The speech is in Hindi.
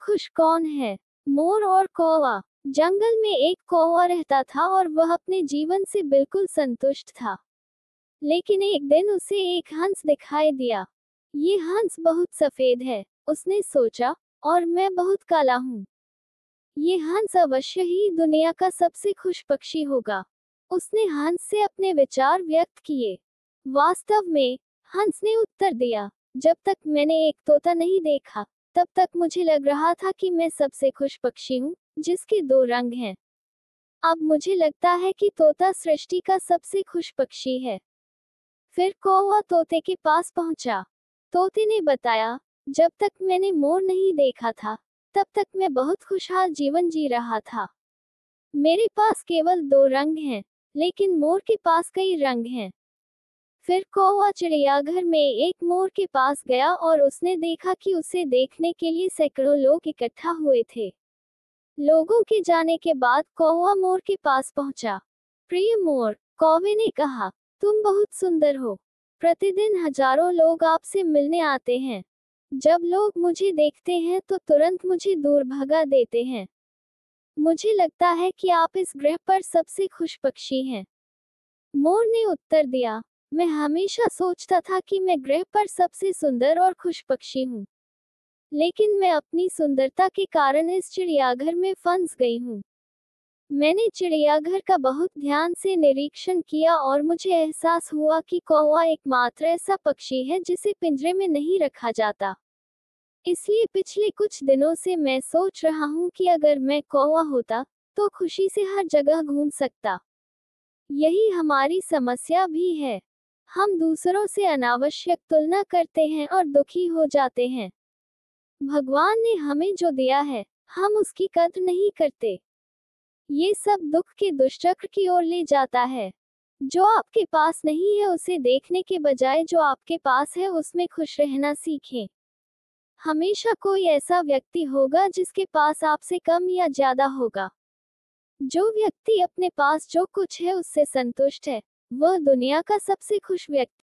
खुश कौन है? मोर और कौवा। जंगल में एक कौवा रहता था और वह अपने जीवन से बिल्कुल संतुष्ट था। लेकिन एक दिन उसे एक हंस दिखाई दिया। ये हंस बहुत सफेद है, उसने सोचा, और मैं बहुत काला हूँ। ये हंस अवश्य ही दुनिया का सबसे खुश पक्षी होगा। उसने हंस से अपने विचार व्यक्त किए। वास्तव में, हंस ने उत्तर दिया, जब तक मैंने एक तोता नहीं देखा, तब तक मुझे लग रहा था कि मैं सबसे खुश पक्षी हूँ, जिसके दो रंग हैं। अब मुझे लगता है कि तोता सृष्टि का सबसे खुश पक्षी है। फिर कौवा तोते के पास पहुंचा। तोते ने बताया, जब तक मैंने मोर नहीं देखा था, तब तक मैं बहुत खुशहाल जीवन जी रहा था। मेरे पास केवल दो रंग हैं, लेकिन मोर के पास कई रंग हैं। फिर कौवा चिड़ियाघर में एक मोर के पास गया और उसने देखा कि उसे देखने के लिए सैकड़ों लोग इकट्ठा हुए थे। लोगों के जाने के बाद कौवा मोर के पास पहुंचा। प्रिय मोर, कौवे ने कहा, तुम बहुत सुंदर हो। प्रतिदिन हजारों लोग आपसे मिलने आते हैं। जब लोग मुझे देखते हैं तो तुरंत मुझे दूर भगा देते हैं। मुझे लगता है कि आप इस ग्रह पर सबसे खुश पक्षी हैं। मोर ने उत्तर दिया, मैं हमेशा सोचता था कि मैं ग्रह पर सबसे सुंदर और खुश पक्षी हूँ। लेकिन मैं अपनी सुंदरता के कारण इस चिड़ियाघर में फंस गई हूँ। मैंने चिड़ियाघर का बहुत ध्यान से निरीक्षण किया और मुझे एहसास हुआ कि कौवा एकमात्र ऐसा पक्षी है जिसे पिंजरे में नहीं रखा जाता। इसलिए पिछले कुछ दिनों से मैं सोच रहा हूँ कि अगर मैं कौवा होता, तो खुशी से हर जगह घूम सकता। यही हमारी समस्या भी है। हम दूसरों से अनावश्यक तुलना करते हैं और दुखी हो जाते हैं। भगवान ने हमें जो दिया है, हम उसकी कद्र नहीं करते। ये सब दुख के दुष्चक्र की ओर ले जाता है। जो आपके पास नहीं है उसे देखने के बजाय जो आपके पास है उसमें खुश रहना सीखें। हमेशा कोई ऐसा व्यक्ति होगा जिसके पास आपसे कम या ज्यादा होगा। जो व्यक्ति अपने पास जो कुछ है उससे संतुष्ट है, वह दुनिया का सबसे खुश व्यक्ति